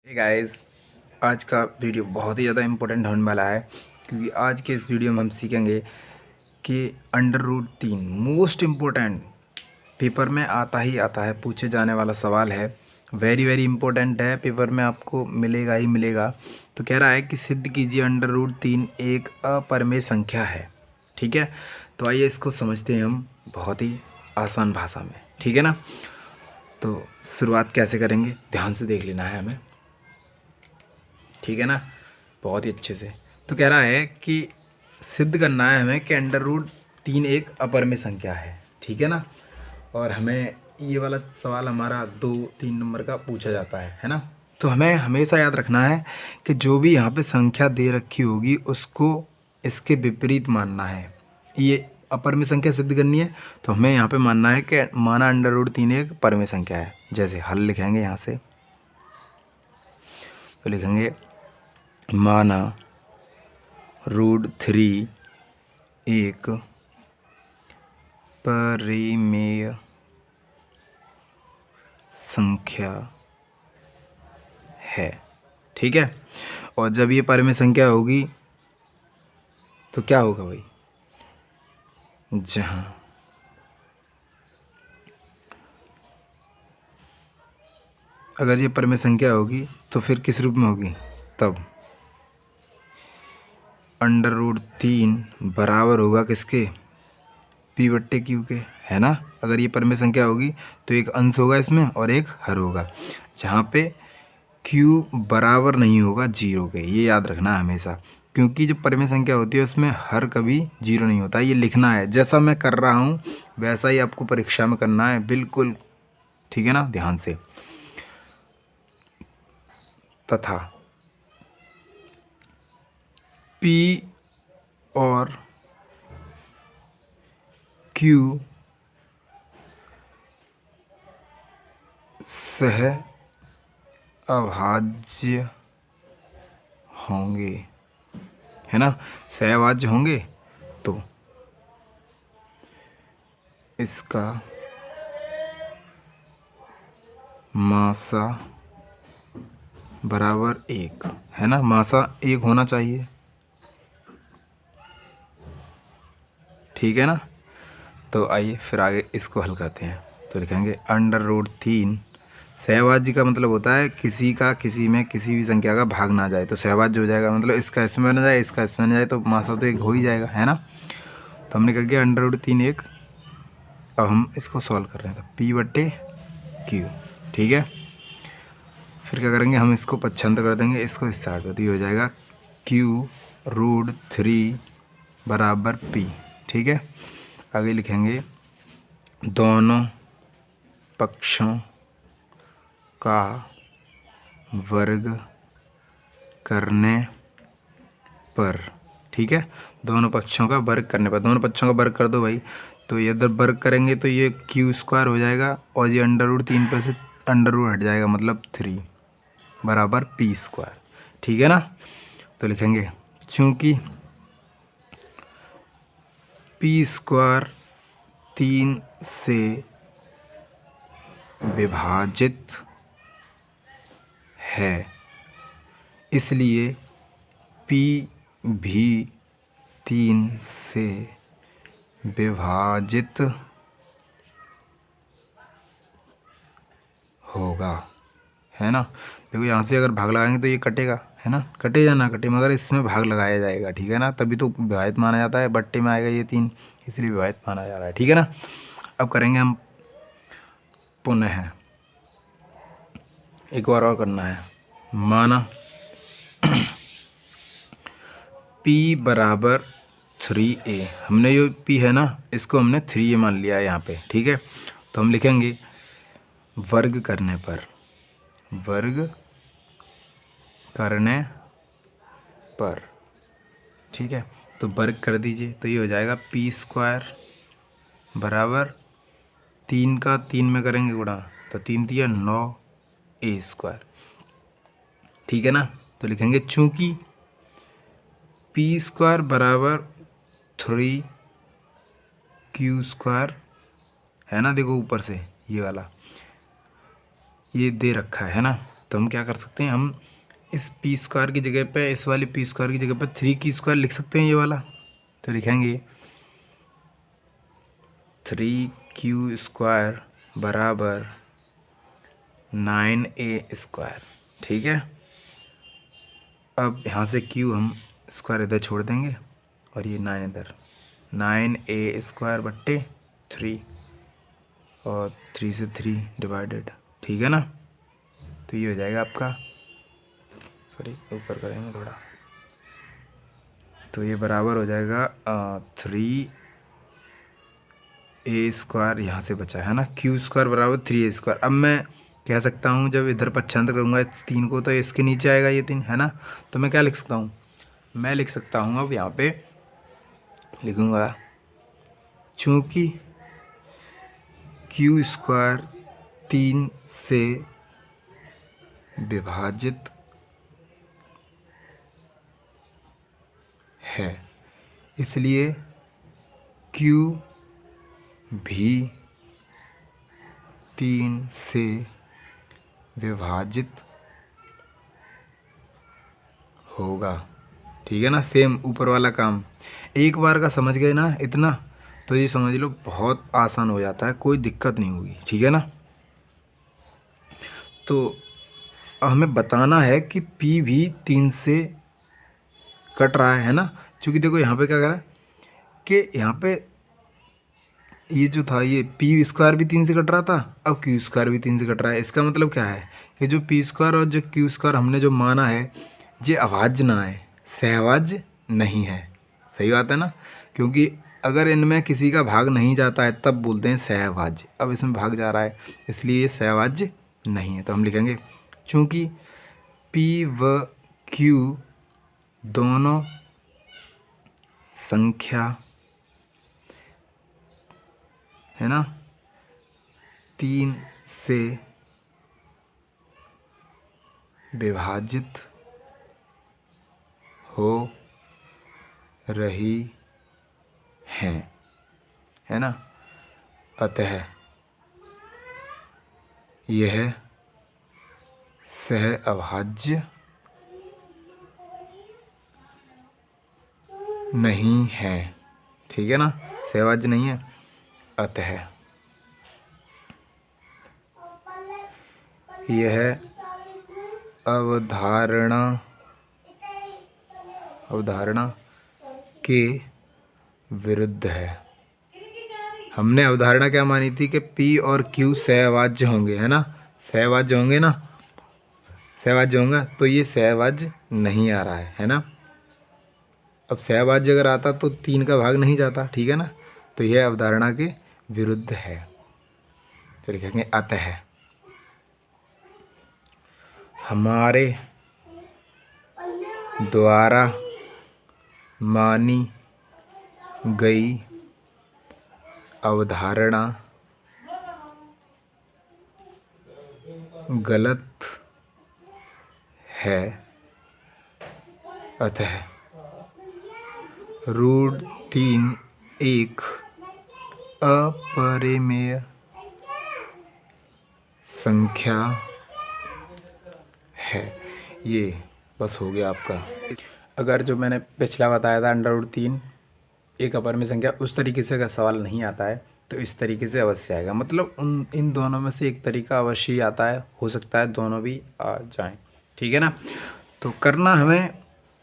Hey guys, आज का video बहुत ही ज़्यादा इम्पोर्टेंट होने वाला है क्योंकि आज के इस वीडियो में हम सीखेंगे कि under root 3 most important paper में आता ही आता है, पूछे जाने वाला सवाल है। वेरी वेरी इंपॉर्टेंट है, पेपर में आपको मिलेगा ही मिलेगा। तो कह रहा है कि सिद्ध कीजिए अंडर रूट 3 एक अपरिमेय संख्या है। ठीक है, तो आइए इसको समझते हैं हम बहुत ही आसान भाषा में। ठीक है ना, तो शुरुआत कैसे करेंगे ध्यान से देख लेना है हमें। ठीक है ना, बहुत ही अच्छे से। तो कह रहा है कि सिद्ध करना है हमें कि अंडर रूट 3 एक अपरिमेय संख्या है। ठीक है ना, और हमें ये वाला सवाल हमारा 2-3 नंबर का पूछा जाता है ना। तो हमें हमेशा याद रखना है कि जो भी यहाँ पे संख्या दे रखी होगी उसको इसके विपरीत मानना है। ये अपरिमेय संख्या सिद्ध करनी है तो हमें यहाँ पे मानना है कि माना अंडर रूट 3 एक परिमेय संख्या है। जैसे हल लिखेंगे यहाँ से, तो लिखेंगे माना रूट 3 एक परिमेय संख्या है। ठीक है, और जब ये परिमेय संख्या होगी तो क्या होगा भाई, जहां अगर ये परिमेय संख्या होगी तो फिर किस रूप में होगी, तब अंडर रूट 3 बराबर होगा किसके, पी बट्टे क्यू के, है ना। अगर ये परिमेय संख्या होगी तो एक अंश होगा इसमें और एक हर होगा, जहाँ पे क्यू बराबर नहीं होगा जीरो के। ये याद रखना है हमेशा, क्योंकि जो परिमेय संख्या होती है उसमें हर कभी जीरो नहीं होता। ये लिखना है, जैसा मैं कर रहा हूँ वैसा ही आपको परीक्षा में करना है, बिल्कुल। ठीक है ना, ध्यान से। तथा P और Q सह अभाज्य होंगे, है ना। सहअभाज्य होंगे तो इसका मासा बराबर 1, है ना। मासा 1 होना चाहिए। ठीक है ना, तो आइए फिर आगे इसको हल करते हैं। तो लिखेंगे अंडर रूट 3 सहभाज्य का मतलब होता है किसी का किसी में किसी भी संख्या का भाग ना जाए, तो सहभाज्य हो जाएगा। मतलब इसका इसमें ना जाए, इसका इसमें ना जाए, तो मासा तो 1 हो ही जाएगा, है ना। तो हमने कह दिया अंडर रूट 3 1। अब हम इसको सॉल्व कर रहे हैं, तो पी बट्टे क्यू। ठीक है, फिर क्या करेंगे, हम इसको पक्षांतर कर देंगे, इसको इस साइड पर, तो ये हो जाएगा क्यू रूट 3 बराबर पी। ठीक है, आगे लिखेंगे दोनों पक्षों का वर्ग करने पर। ठीक है, दोनों पक्षों का वर्ग करने पर, दोनों पक्षों का वर्ग कर दो भाई, तो ये इधर वर्ग करेंगे तो ये क्यू स्क्वायर हो जाएगा और ये अंडर रूट 3 पर से अंडर रूट हट जाएगा, मतलब 3 बराबर पी स्क्वायर। ठीक है ना, तो लिखेंगे चूँकि पी स्क्वायर 3 से विभाजित है, इसलिए P भी 3 से विभाजित होगा, है ना। देखो यहाँ से अगर भाग लगाएंगे तो ये कटेगा, है ना। कटे या ना कटे मगर इसमें भाग लगाया जाएगा। ठीक है ना, तभी तो विभाजित माना जाता है। बट्टे में आएगा ये 3, इसलिए विभाजित माना जा रहा है। ठीक है ना, अब करेंगे हम पुनः, एक बार और करना है। माना P बराबर 3a, हमने जो P है ना इसको हमने 3a मान लिया है यहाँ पे। ठीक है, तो हम लिखेंगे वर्ग करने पर, वर्ग करने पर। ठीक है, तो वर्ग कर दीजिए, तो ये हो जाएगा पी स्क्वायर बराबर 3 का 3 में करेंगे गुणा, तो 3 दिया 9a स्क्वायर। ठीक है ना, तो लिखेंगे चूँकि पी स्क्वायर बराबर 3q स्क्वायर, है ना। देखो ऊपर से ये वाला ये दे रखा है ना, तो हम क्या कर सकते हैं, हम इस पी स्क्वायर की जगह पे, इस वाली पी स्क्वायर की जगह पे 3 की स्क्वायर लिख सकते हैं ये वाला। तो लिखेंगे 3q² बराबर 9a²। ठीक है, अब यहाँ से q हम स्क्वायर इधर छोड़ देंगे और ये 9 इधर, 9a² बट्टे 3 और 3 से 3 डिवाइडेड। ठीक है ना, तो ये हो जाएगा आपका, सॉरी ऊपर करेंगे थोड़ा, तो ये बराबर हो जाएगा 3a² यहाँ से बचा है ना, q² बराबर 3a²। अब मैं कह सकता हूँ जब इधर पक्षांतर करूँगा इस 3 को तो इसके नीचे आएगा ये 3, है ना। तो मैं क्या लिख सकता हूँ, मैं लिख सकता हूँ, अब यहाँ पे लिखूँगा चूँकि q² 3 से विभाजित है, इसलिए q भी 3 से विभाजित होगा। ठीक है ना, सेम ऊपर वाला काम। एक बार का समझ गए ना इतना, तो ये समझ लो बहुत आसान हो जाता है, कोई दिक्कत नहीं होगी। ठीक है ना, तो हमें बताना है कि P भी 3 से कट रहा है ना। क्योंकि देखो यहाँ पे क्या करा कि यहाँ पे ये जो था ये p² भी 3 से कट रहा था, अब q² भी 3 से कट रहा है। इसका मतलब क्या है कि जो p² और जो q² हमने जो माना है ये अभाज्य ना है, सहभाज्य नहीं है। सही बात है ना, क्योंकि अगर इनमें किसी का भाग नहीं जाता है तब बोलते हैं सहभाज्य। अब इसमें भाग जा रहा है इसलिए ये सहभाज्य नहीं है। तो हम लिखेंगे चूँकि p व q दोनों संख्या है ना 3 से विभाजित हो रही हैं, है ना, अतः यह सहअभाज्य नहीं है। ठीक है ना, सहअभाज्य नहीं है, अतः यह अवधारणा के विरुद्ध है। हमने अवधारणा क्या मानी थी कि P और Q सहअभाज्य होंगे, है ना, सहअभाज्य होंगे ना, सहअभाज्य होंगे, तो ये सहअभाज्य नहीं आ रहा है ना। अब सहअभाज्य अगर आता तो 3 का भाग नहीं जाता। ठीक है ना, तो यह अवधारणा के विरुद्ध है। तो लिखेंगे अतः हमारे द्वारा मानी गई अवधारणा गलत है, अतः √3 एक अपरिमेय संख्या है। ये बस हो गया आपका। अगर जो मैंने पिछला बताया था √3 एक अपरिमेय संख्या, उस तरीके से अगर सवाल नहीं आता है तो इस तरीके से अवश्य आएगा। मतलब इन दोनों में से एक तरीका अवश्य ही आता है, हो सकता है दोनों भी आ जाएं। ठीक है ना, तो करना हमें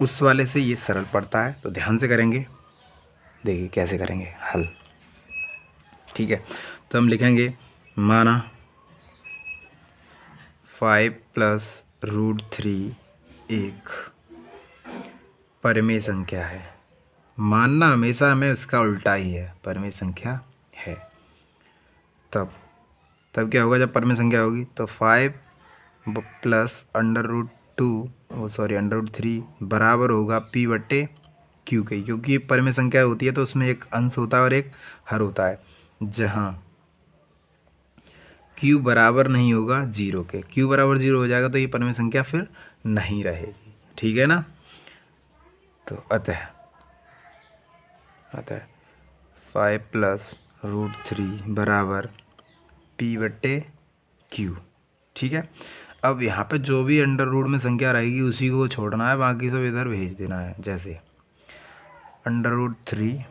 उस वाले से ये सरल पड़ता है, तो ध्यान से करेंगे। देखिए कैसे करेंगे हल। ठीक है, तो हम लिखेंगे माना 5 + √3 एक परिमेय संख्या है। मानना हमेशा हमें उसका उल्टा ही है, परिमेय संख्या है। तब क्या होगा जब परिमेय संख्या होगी, तो 5 + √3 बराबर होगा P/Q के, क्योंकि परिमेय संख्या होती है तो उसमें एक अंश होता है और एक हर होता है। जहाँ Q बराबर नहीं होगा 0 के, Q बराबर 0 हो जाएगा तो ये परिमेय संख्या फिर नहीं रहेगी। ठीक है ना, तो अतः 5 + √3 बराबर P/Q। ठीक है, अब यहाँ पे जो भी अंडर रूट में संख्या रहेगी उसी को छोड़ना है, बाकी सब इधर भेज देना है। जैसे √3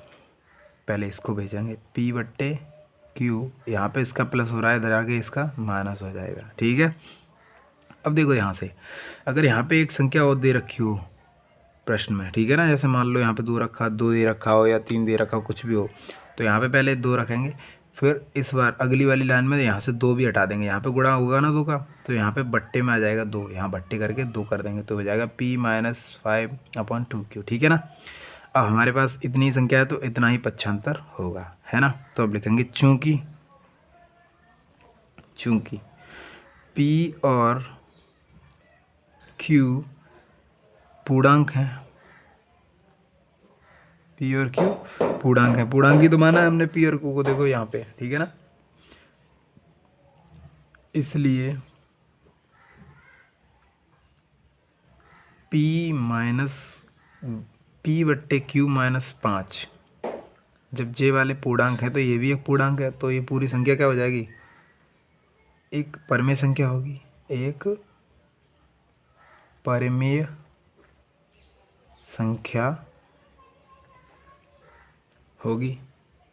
पहले इसको भेजेंगे P/Q, यहाँ पे इसका प्लस हो रहा है, इधर आके इसका माइनस हो जाएगा। ठीक है, अब देखो यहाँ से अगर यहाँ पे एक संख्या और दे रखी हो प्रश्न में, ठीक है ना, जैसे मान लो यहाँ पे 2 दे रखा हो या 3 दे रखा हो, कुछ भी हो, तो यहाँ पे पहले 2 रखेंगे, फिर इस बार अगली वाली लाइन में यहाँ से 2 भी हटा देंगे, यहाँ पे गुणा होगा ना 2 का, तो यहाँ पे बट्टे में आ जाएगा 2, यहाँ बट्टे करके 2 कर देंगे तो हो जाएगा P-5/2Q। ठीक है ना। अब हमारे पास इतनी संख्या है तो इतना ही पक्षांतर होगा, है ना। तो अब लिखेंगे चूँकि P और Q पूर्णांक हैं, P और Q पूर्णांक है, पूर्णांक ही तो माना है हमने P और Q को, देखो यहाँ पे, ठीक है ना। इसलिए P/Q-5 जब जे वाले पूर्णांक है तो ये भी एक पूर्णांक है, तो ये पूरी संख्या क्या हो जाएगी, एक परमेय संख्या होगी, एक परमेय संख्या होगी।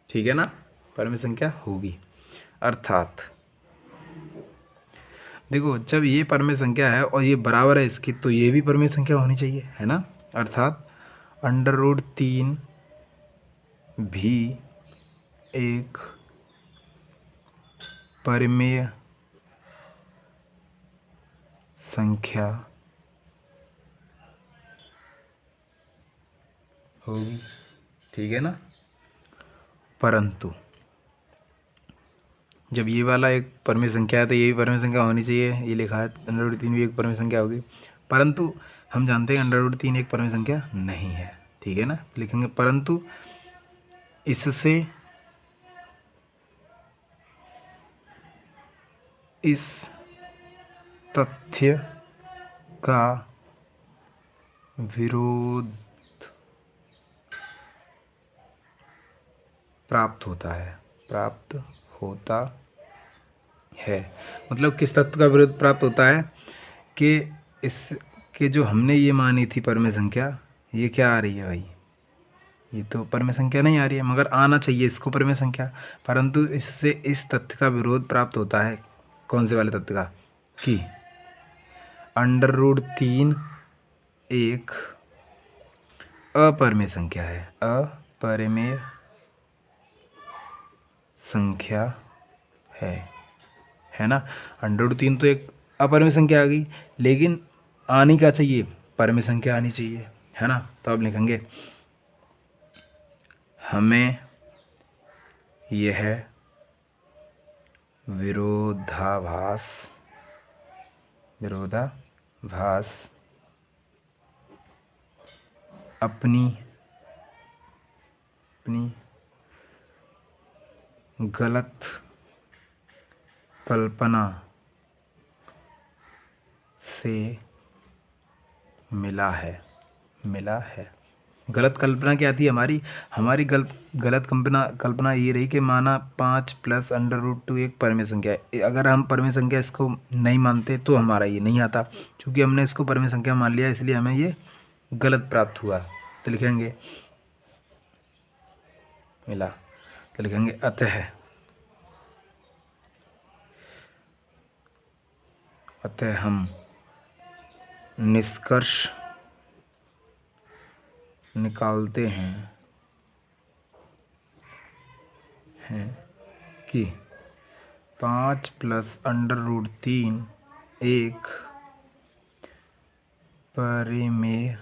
ठीक है ना, परमेय संख्या होगी। अर्थात देखो जब ये परमेय संख्या है और ये बराबर है इसकी, तो ये भी परमेय संख्या होनी चाहिए, है ना। अर्थात √3 भी एक परमेय संख्या होगी। ठीक है ना। परंतु जब ये वाला एक परमेय संख्या है तो ये भी परमेय संख्या होनी चाहिए, ये लिखा है √3 भी एक परमेय संख्या होगी, परंतु हम जानते हैं √3 एक परमेय संख्या नहीं है। ठीक है ना, लिखेंगे परंतु इससे इस तथ्य का विरोध प्राप्त होता है। मतलब किस तत्व का विरोध प्राप्त होता है कि इसके जो हमने ये मानी थी परमेय संख्या, ये क्या आ रही है भाई, ये तो परमेय संख्या नहीं आ रही है, मगर आना चाहिए इसको परमेय संख्या, परंतु इससे इस तथ्य का विरोध प्राप्त होता है। कौन से वाले तथ्य का, कि √3 एक अपरमेय संख्या है, अपरमेय संख्या है ना। √3 तो एक अपरमेय संख्या आ गई, लेकिन आनी क्या चाहिए, परमेय संख्या आनी चाहिए, है ना। तो अब लिखेंगे हमें यह विरोधाभास अपनी गलत कल्पना से मिला है। गलत कल्पना क्या थी हमारी गलत कल्पना ये रही कि माना 5 + √2 एक परमेय संख्या है। अगर हम परमेय संख्या इसको नहीं मानते तो हमारा ये नहीं आता, क्योंकि हमने इसको परमेय संख्या मान लिया, इसलिए हमें ये गलत प्राप्त हुआ। तो लिखेंगे मिला, तो लिखेंगे अतः हम निष्कर्ष निकालते हैं कि 5 + √3 एक परमेय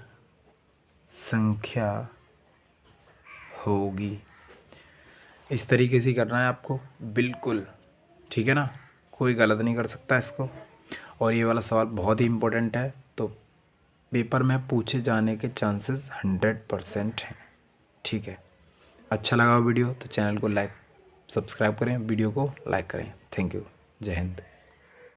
संख्या होगी। इस तरीके से करना है आपको, बिल्कुल ठीक है ना, कोई गलत नहीं कर सकता इसको। और ये वाला सवाल बहुत ही इम्पोर्टेंट है, तो पेपर में पूछे जाने के चांसेस 100% हैं। ठीक है, अच्छा लगा वीडियो तो चैनल को सब्सक्राइब करें, वीडियो को लाइक करें। थैंक यू, जय हिंद।